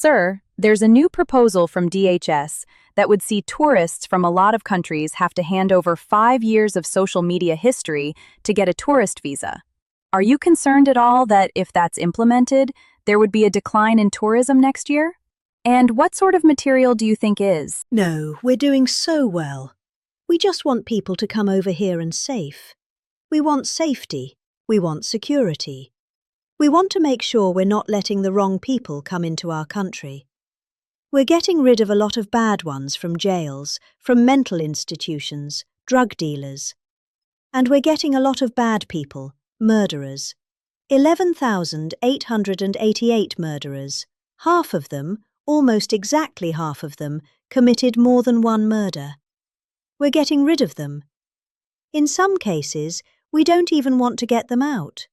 Sir, there's a new proposal from DHS that would see tourists from a lot of countries have to hand over 5 years of social media history to get a tourist visa. Are you concerned at all that if that's implemented, there would be a decline in tourism next year? And what sort of material do you think is? No, we're doing so well. We just want people to come over here and safe. We want safety. We want security. We want to make sure we're not letting the wrong people come into our country. We're getting rid of a lot of bad ones from jails, from mental institutions, drug dealers. And we're getting a lot of bad people, murderers. 11,888 murderers. Half of them, almost exactly half of them, committed more than one murder. We're getting rid of them. In some cases, we don't even want to get them out.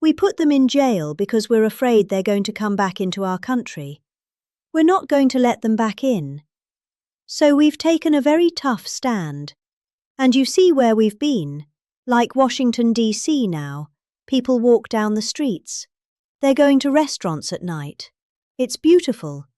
We put them in jail because we're afraid they're going to come back into our country. We're not going to let them back in. So we've taken a very tough stand. And you see where we've been. Like Washington, D.C. now. People walk down the streets. They're going to restaurants at night. It's beautiful.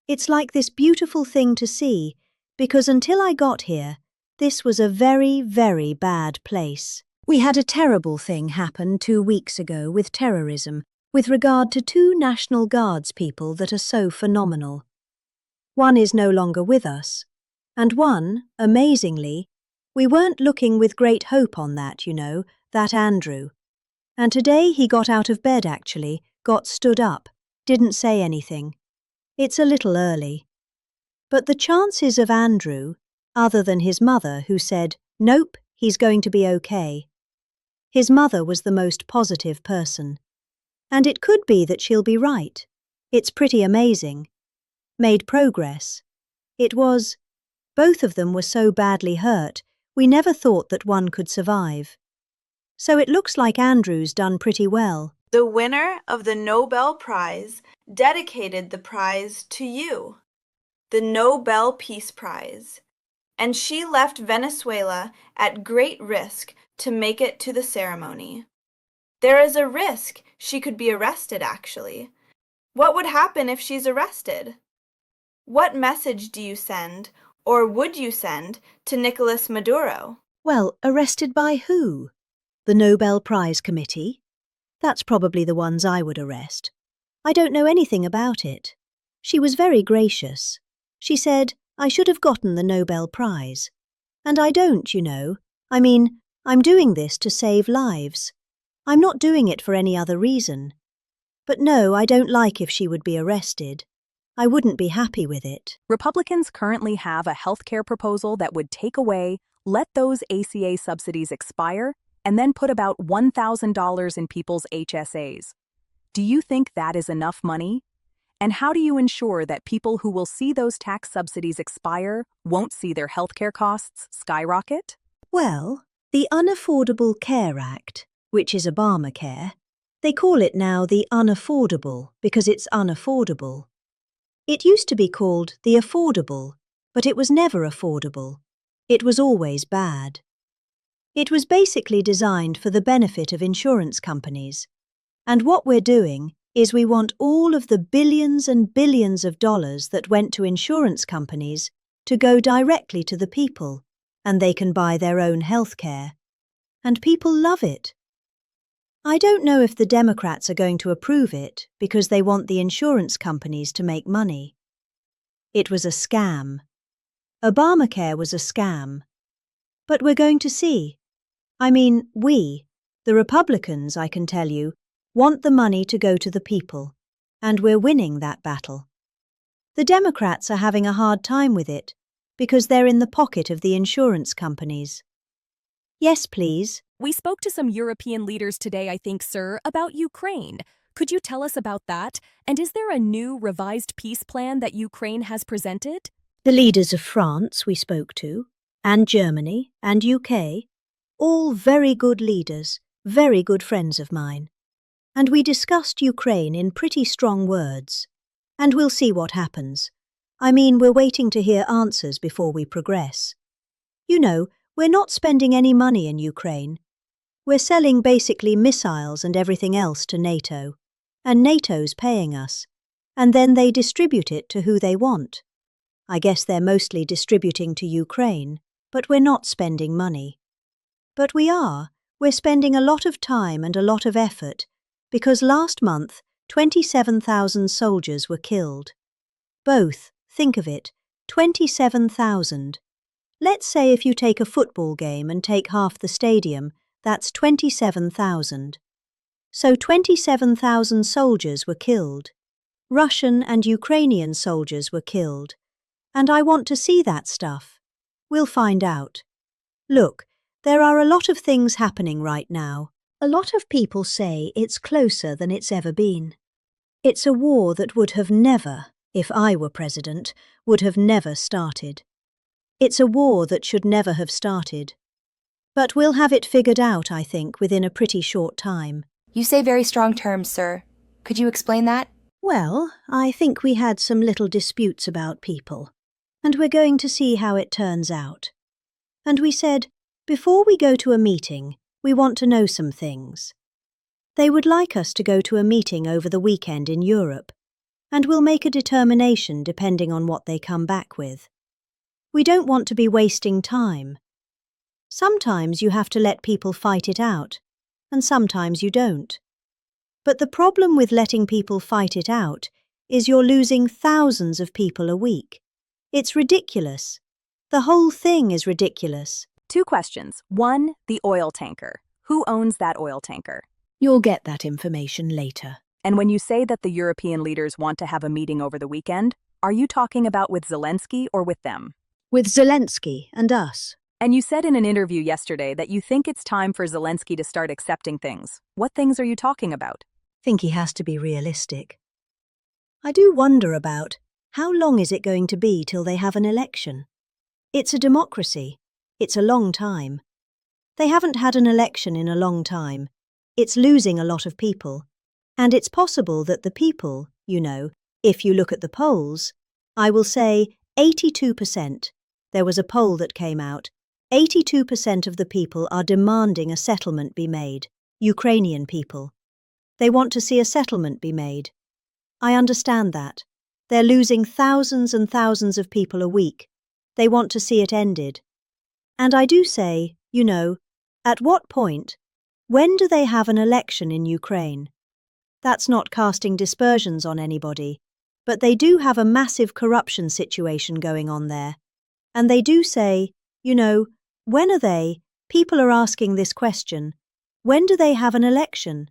It's like this beautiful thing to see, because until I got here, this was a very, very bad place. We had a terrible thing happen 2 weeks ago with terrorism, with regard to 2 National Guards people that are so phenomenal. One is no longer with us, and one, amazingly, we weren't looking with great hope on that, that Andrew. And today he got out of bed actually, got stood up, didn't say anything. It's a little early. But the chances of Andrew, other than his mother who said, "Nope, he's going to be okay." His mother was the most positive person. And it could be that she'll be right. It's pretty amazing. Made progress. It was. Both of them were so badly hurt, we never thought that one could survive. So it looks like Andrew's done pretty well. The winner of the Nobel Prize dedicated the prize to you, the Nobel Peace Prize, and she left Venezuela at great risk to make it to the ceremony. There is a risk she could be arrested, actually. What would happen if she's arrested? What message do you send, or would you send, to Nicolas Maduro? Well, arrested by who? The Nobel Prize Committee? That's probably the ones I would arrest. I don't know anything about it. She was very gracious. She said, I should have gotten the Nobel Prize. And I don't, I mean, I'm doing this to save lives. I'm not doing it for any other reason. But no, I don't like if she would be arrested. I wouldn't be happy with it. Republicans currently have a healthcare proposal that would take away, let those ACA subsidies expire, and then put about $1,000 in people's HSAs. Do you think that is enough money? And how do you ensure that people who will see those tax subsidies expire won't see their healthcare costs skyrocket? Well, the Unaffordable Care Act, which is Obamacare, they call it now the unaffordable because it's unaffordable. It used to be called the affordable, but it was never affordable. It was always bad. It was basically designed for the benefit of insurance companies. And what we're doing is we want all of the billions and billions of dollars that went to insurance companies to go directly to the people, and they can buy their own health care. And people love it. I don't know if the Democrats are going to approve it because they want the insurance companies to make money. It was a scam. Obamacare was a scam. But we're going to see. I mean, we, the Republicans, I can tell you, want the money to go to the people, and we're winning that battle. The Democrats are having a hard time with it because they're in the pocket of the insurance companies. Yes, please. We spoke to some European leaders today, I think, sir, about Ukraine. Could you tell us about that? And is there a new revised peace plan that Ukraine has presented? The leaders of France we spoke to, and Germany, and UK, all very good leaders, very good friends of mine. And we discussed Ukraine in pretty strong words. And we'll see what happens. I mean, we're waiting to hear answers before we progress. We're not spending any money in Ukraine. We're selling basically missiles and everything else to NATO. And NATO's paying us. and then they distribute it to who they want. I guess they're mostly distributing to Ukraine, but we're not spending money. But we are. We're spending a lot of time and a lot of effort, because last month 27,000 soldiers were killed. Both, think of it, 27,000. Let's say if you take a football game and take half the stadium, that's 27,000. So 27,000 soldiers were killed. Russian and Ukrainian soldiers were killed. And I want to see that stuff. We'll find out. Look, there are a lot of things happening right now. A lot of people say it's closer than it's ever been. It's a war that would have never, if I were president, would have never started. It's a war that should never have started. But we'll have it figured out, I think, within a pretty short time. You say very strong terms, sir. Could you explain that? Well, I think we had some little disputes about people, and we're going to see how it turns out. And we said, before we go to a meeting, we want to know some things. They would like us to go to a meeting over the weekend in Europe, and we'll make a determination depending on what they come back with. We don't want to be wasting time. Sometimes you have to let people fight it out, and sometimes you don't. But the problem with letting people fight it out is you're losing thousands of people a week. It's ridiculous. The whole thing is ridiculous. 2 questions. 1, the oil tanker. Who owns that oil tanker? You'll get that information later. And when you say that the European leaders want to have a meeting over the weekend, are you talking about with Zelensky or with them? With Zelensky and us. And you said in an interview yesterday that you think it's time for Zelensky to start accepting things. What things are you talking about? Think he has to be realistic. I do wonder about how long is it going to be till they have an election? It's a democracy. It's a long time. They haven't had an election in a long time. It's losing a lot of people. And it's possible that the people, if you look at the polls, I will say 82%. There was a poll that came out. 82% of the people are demanding a settlement be made. Ukrainian people. They want to see a settlement be made. I understand that. They're losing thousands and thousands of people a week. They want to see it ended. And I do say, at what point? When do they have an election in Ukraine? That's not casting dispersions on anybody, but they do have a massive corruption situation going on there. And they do say, when are they? People are asking this question. When do they have an election?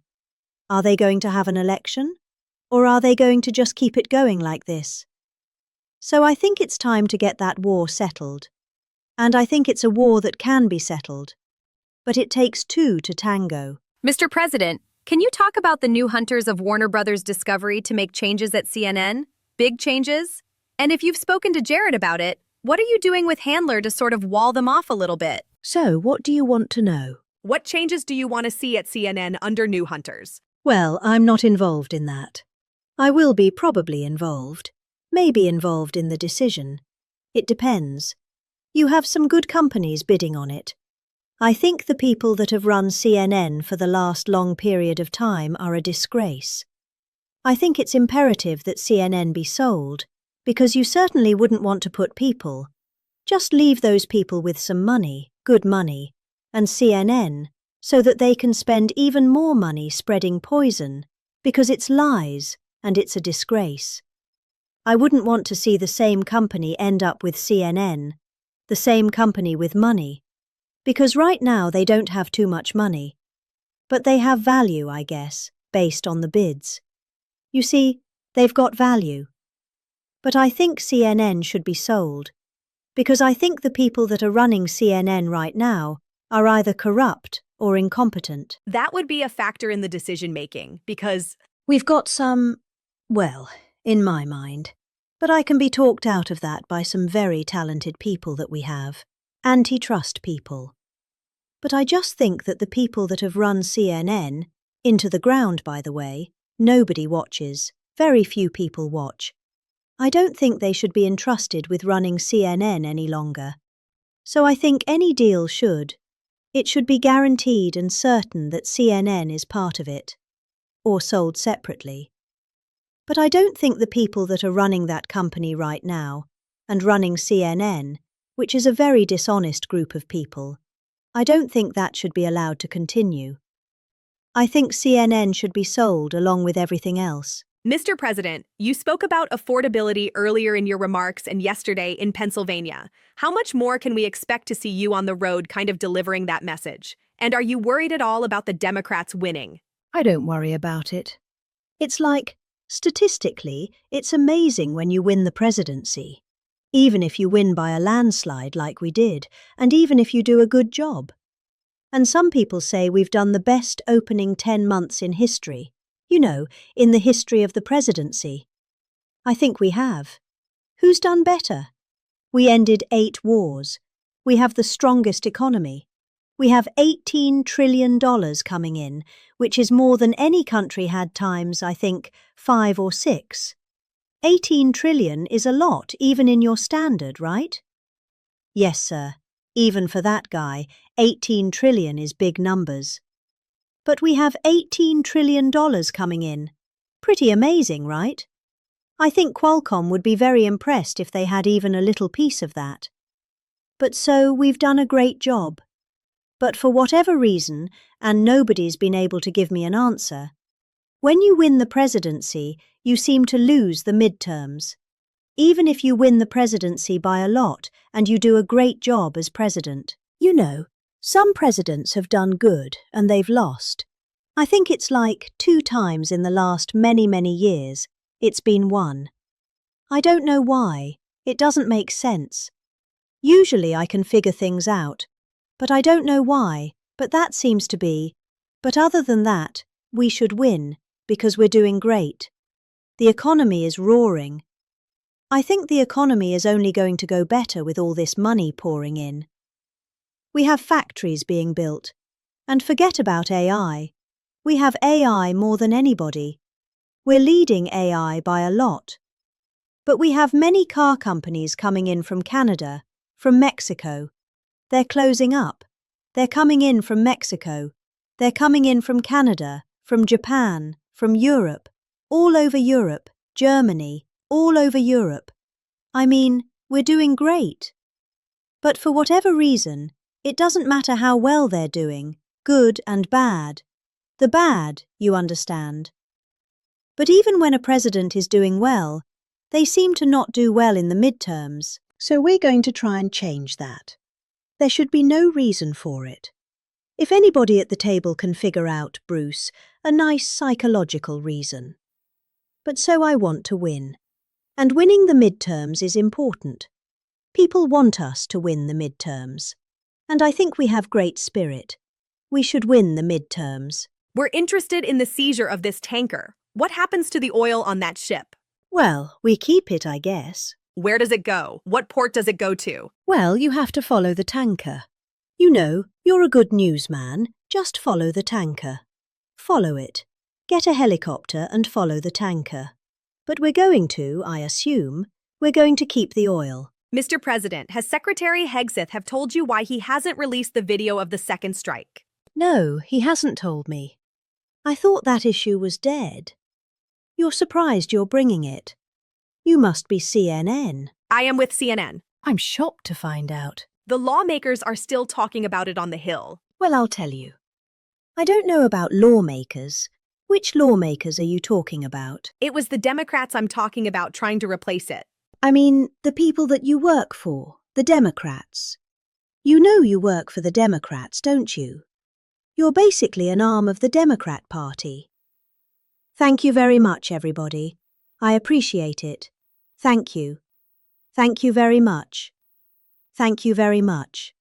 Are they going to have an election? Or are they going to just keep it going like this? So I think it's time to get that war settled. And I think it's a war that can be settled. But it takes 2 to tango. Mr. President, can you talk about the new hunters of Warner Brothers Discovery to make changes at CNN? Big changes? And if you've spoken to Jared about it, what are you doing with Handler to sort of wall them off a little bit? So, what do you want to know? What changes do you want to see at CNN under new hunters? Well, I'm not involved in that. I will be probably involved. Maybe involved in the decision. It depends. You have some good companies bidding on it. I think the people that have run CNN for the last long period of time are a disgrace. I think it's imperative that CNN be sold, because you certainly wouldn't want to put people. Just leave those people with some money, good money, and CNN, so that they can spend even more money spreading poison, because it's lies and it's a disgrace. I wouldn't want to see the same company end up with CNN, the same company with money, because right now they don't have too much money. But they have value, I guess, based on the bids. You see, they've got value. But I think CNN should be sold, because I think the people that are running CNN right now are either corrupt or incompetent. That would be a factor in the decision-making, because We've got some, well, in my mind, but I can be talked out of that by some very talented people that we have, antitrust people. But I just think that the people that have run CNN, into the ground by the way, nobody watches, very few people watch. I don't think they should be entrusted with running CNN any longer. So I think any deal it should be guaranteed and certain that CNN is part of it, or sold separately. But I don't think the people that are running that company right now, and running CNN, which is a very dishonest group of people, I don't think that should be allowed to continue. I think CNN should be sold along with everything else. Mr. President, you spoke about affordability earlier in your remarks and yesterday in Pennsylvania. How much more can we expect to see you on the road kind of delivering that message? And are you worried at all about the Democrats winning? I don't worry about it. It's like, statistically, it's amazing when you win the presidency. Even if you win by a landslide like we did, and even if you do a good job. And some people say we've done the best opening 10 months in history. You know, in the history of the presidency. I think we have. Who's done better? We ended 8 wars. We have the strongest economy. We have $18 trillion coming in, which is more than any country had times, I think, 5 or 6. 18 trillion is a lot, even in your standard, right? Yes, sir. Even for that guy, 18 trillion is big numbers. But we have $18 trillion coming in. Pretty amazing, right? I think Qualcomm would be very impressed if they had even a little piece of that. But so we've done a great job. But for whatever reason, and nobody's been able to give me an answer, when you win the presidency, you seem to lose the midterms. Even if you win the presidency by a lot and you do a great job as president. You know, some presidents have done good and they've lost. I think it's like 2 times in the last many, many years, it's been won. I don't know why. It doesn't make sense. Usually I can figure things out. But I don't know why, but that seems to be. But other than that, we should win, because we're doing great. The economy is roaring. I think the economy is only going to go better with all this money pouring in. We have factories being built. And forget about AI. We have AI more than anybody. We're leading AI by a lot. But we have many car companies coming in from Canada, from Mexico. They're closing up. They're coming in from Mexico. They're coming in from Canada, from Japan, from Europe, all over Europe, Germany, all over Europe. I mean, we're doing great. But for whatever reason, it doesn't matter how well they're doing, good and bad. The bad, you understand. But even when a president is doing well, they seem to not do well in the midterms. So we're going to try and change that. There should be no reason for it. If anybody at the table can figure out, Bruce, a nice psychological reason. But so I want to win. And winning the midterms is important. People want us to win the midterms. And I think we have great spirit. We should win the midterms. We're interested in the seizure of this tanker. What happens to the oil on that ship? Well, we keep it, I guess. Where does it go? What port does it go to? Well, you have to follow the tanker. You know, you're a good newsman. Just follow the tanker. Follow it. Get a helicopter and follow the tanker. But we're going to, I assume, we're going to keep the oil. Mr. President, has Secretary Hegseth have told you why he hasn't released the video of the second strike? No, he hasn't told me. I thought that issue was dead. You're surprised you're bringing it. You must be CNN. I am with CNN. I'm shocked to find out. The lawmakers are still talking about it on the Hill. Well, I'll tell you. I don't know about lawmakers. Which lawmakers are you talking about? It was the Democrats I'm talking about trying to replace it. I mean, the people that you work for, the Democrats. You know you work for the Democrats, don't you? You're basically an arm of the Democrat Party. Thank you very much, everybody. I appreciate it. Thank you. Thank you very much. Thank you very much.